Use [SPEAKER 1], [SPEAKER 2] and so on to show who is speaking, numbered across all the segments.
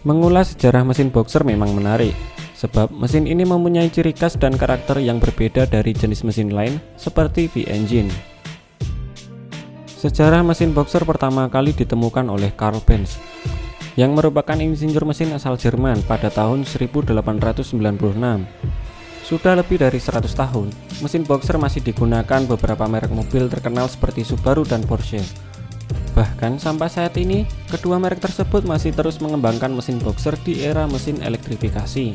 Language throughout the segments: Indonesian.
[SPEAKER 1] Mengulas sejarah mesin boxer memang menarik, sebab mesin ini mempunyai ciri khas dan karakter yang berbeda dari jenis mesin lain seperti V-engine. Sejarah mesin boxer pertama kali ditemukan oleh Karl Benz, yang merupakan insinyur mesin asal Jerman pada tahun 1896. Sudah lebih dari 100 tahun, mesin boxer masih digunakan beberapa merek mobil terkenal seperti Subaru dan Porsche. Bahkan sampai saat ini, kedua merek tersebut masih terus mengembangkan mesin boxer di era mesin elektrifikasi.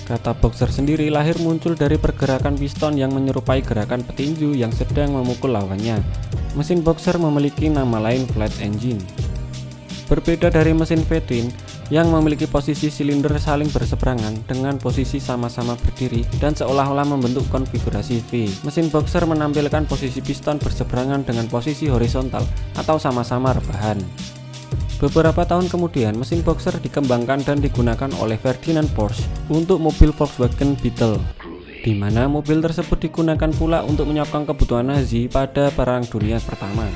[SPEAKER 1] Kata boxer sendiri lahir muncul dari pergerakan piston yang menyerupai gerakan petinju yang sedang memukul lawannya. Mesin boxer memiliki nama lain flat engine. Berbeda dari mesin V-twin yang memiliki posisi silinder saling berseberangan dengan posisi sama-sama berdiri dan seolah-olah membentuk konfigurasi V. Mesin boxer menampilkan posisi piston berseberangan dengan posisi horizontal atau sama-sama rebahan. Beberapa tahun kemudian, mesin boxer dikembangkan dan digunakan oleh Ferdinand Porsche untuk mobil Volkswagen Beetle, di mana mobil tersebut digunakan pula untuk menyokong kebutuhan Nazi pada Perang Dunia Pertama.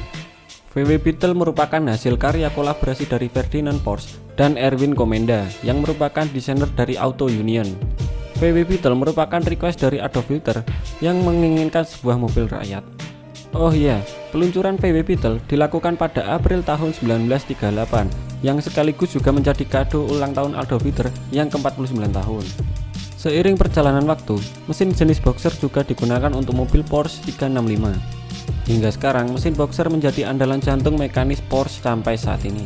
[SPEAKER 1] VW Beetle merupakan hasil karya kolaborasi dari Ferdinand Porsche dan Erwin Komenda yang merupakan desainer dari Auto Union. VW Beetle merupakan request dari Adolf Hitler yang menginginkan sebuah mobil rakyat. Oh iya, peluncuran VW Beetle dilakukan pada April tahun 1938 yang sekaligus juga menjadi kado ulang tahun Adolf Hitler yang ke-49 tahun. Seiring perjalanan waktu, mesin jenis boxer juga digunakan untuk mobil Porsche 365. Hingga sekarang, mesin boxer menjadi andalan jantung mekanis Porsche sampai saat ini.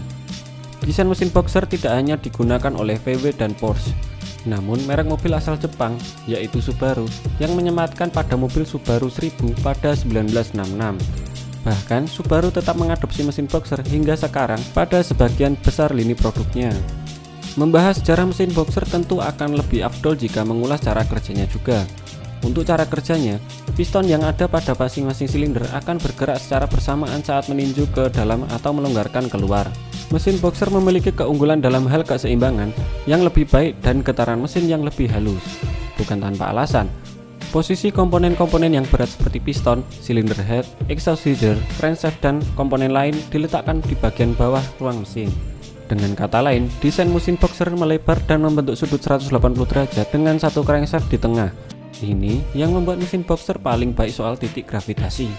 [SPEAKER 1] Desain mesin boxer tidak hanya digunakan oleh VW dan Porsche, namun merek mobil asal Jepang, yaitu Subaru, yang menyematkan pada mobil Subaru 1000 pada 1966. Bahkan, Subaru tetap mengadopsi mesin boxer hingga sekarang pada sebagian besar lini produknya. Membahas sejarah mesin boxer tentu akan lebih afdol jika mengulas cara kerjanya juga. Untuk cara kerjanya, piston yang ada pada masing-masing silinder akan bergerak secara bersamaan saat meninju ke dalam atau melonggarkan keluar. Mesin boxer memiliki keunggulan dalam hal keseimbangan yang lebih baik dan getaran mesin yang lebih halus. Bukan tanpa alasan, posisi komponen-komponen yang berat seperti piston, silinder head, exhaust header, crankshaft, dan komponen lain diletakkan di bagian bawah ruang mesin. Dengan kata lain, desain mesin boxer melebar dan membentuk sudut 180 derajat dengan satu crankshaft di tengah. Ini yang membuat mesin boxer paling baik soal titik gravitasi.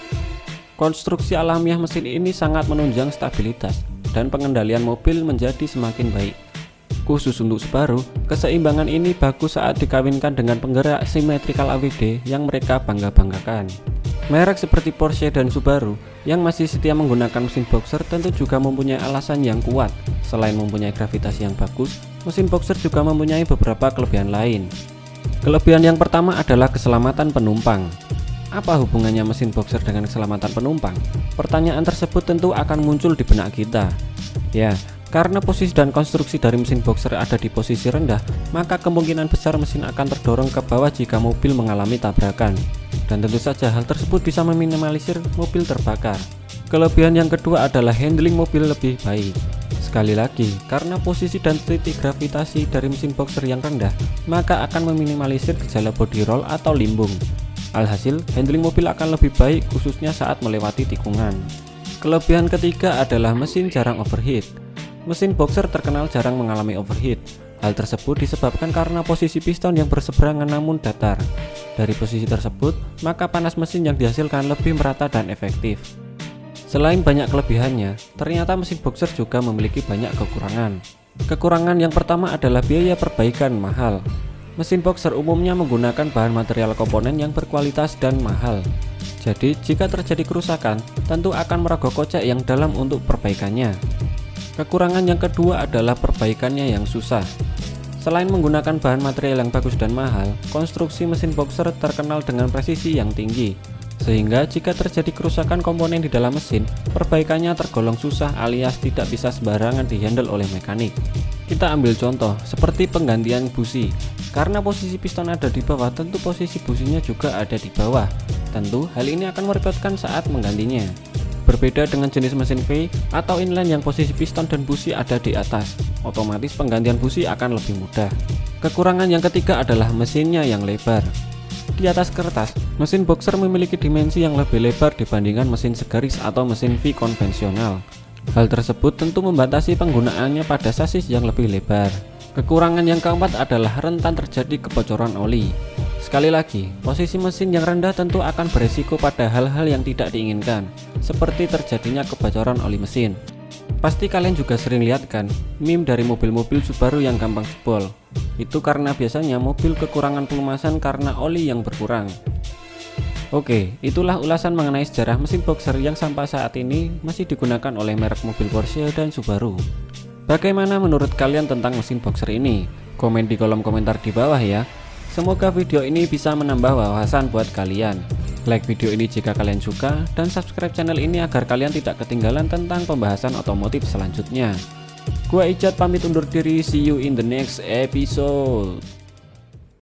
[SPEAKER 1] Konstruksi alamiah mesin ini sangat menunjang stabilitas dan pengendalian mobil menjadi semakin baik. Khusus untuk Subaru, keseimbangan ini bagus saat dikawinkan dengan penggerak symmetrical AWD yang mereka bangga-banggakan. Merek seperti Porsche dan Subaru yang masih setia menggunakan mesin boxer tentu juga mempunyai alasan yang kuat. Selain mempunyai gravitasi yang bagus, mesin boxer juga mempunyai beberapa kelebihan lain. Kelebihan yang pertama adalah keselamatan penumpang. Apa hubungannya mesin boxer dengan keselamatan penumpang? Pertanyaan tersebut tentu akan muncul di benak kita. Ya, karena posisi dan konstruksi dari mesin boxer ada di posisi rendah, maka kemungkinan besar mesin akan terdorong ke bawah jika mobil mengalami tabrakan. Dan tentu saja hal tersebut bisa meminimalisir mobil terbakar. Kelebihan yang kedua adalah handling mobil lebih baik. Sekali lagi, karena posisi dan titik gravitasi dari mesin boxer yang rendah, maka akan meminimalisir gejala body roll atau limbung. Alhasil, handling mobil akan lebih baik khususnya saat melewati tikungan. Kelebihan ketiga adalah mesin jarang overheat. Mesin boxer terkenal jarang mengalami overheat. Hal tersebut disebabkan karena posisi piston yang berseberangan namun datar. Dari posisi tersebut, maka panas mesin yang dihasilkan lebih merata dan efektif. Selain banyak kelebihannya, ternyata mesin boxer juga memiliki banyak kekurangan. Kekurangan yang pertama adalah biaya perbaikan mahal. Mesin boxer umumnya menggunakan bahan material komponen yang berkualitas dan mahal. Jadi, jika terjadi kerusakan, tentu akan merogoh kocek yang dalam untuk perbaikannya. Kekurangan yang kedua adalah perbaikannya yang susah. Selain menggunakan bahan material yang bagus dan mahal, konstruksi mesin boxer terkenal dengan presisi yang tinggi. Sehingga jika terjadi kerusakan komponen di dalam mesin, perbaikannya tergolong susah alias tidak bisa sembarangan dihandle oleh mekanik. Kita ambil contoh, seperti penggantian busi. Karena posisi piston ada di bawah, tentu posisi businya juga ada di bawah. Tentu hal ini akan merepotkan saat menggantinya. Berbeda dengan jenis mesin V atau inline yang posisi piston dan busi ada di atas, otomatis penggantian busi akan lebih mudah. Kekurangan yang ketiga adalah mesinnya yang lebar. Di atas kertas, mesin boxer memiliki dimensi yang lebih lebar dibandingkan mesin segaris atau mesin V konvensional. Hal tersebut tentu membatasi penggunaannya pada sasis yang lebih lebar. Kekurangan yang keempat adalah rentan terjadi kebocoran oli. Sekali lagi, posisi mesin yang rendah tentu akan beresiko pada hal-hal yang tidak diinginkan, seperti terjadinya kebocoran oli mesin. Pasti kalian juga sering lihat kan, meme dari mobil-mobil Subaru yang gampang jebol. Itu karena biasanya mobil kekurangan pelumasan karena oli yang berkurang. Oke, itulah ulasan mengenai sejarah mesin boxer yang sampai saat ini masih digunakan oleh merek mobil Porsche dan Subaru. Bagaimana menurut kalian tentang mesin boxer ini? Komen di kolom komentar di bawah ya. Semoga video ini bisa menambah wawasan buat kalian. Like video ini jika kalian suka, dan subscribe channel ini agar kalian tidak ketinggalan tentang pembahasan otomotif selanjutnya. Gua Ijat pamit undur diri, see you in the next episode.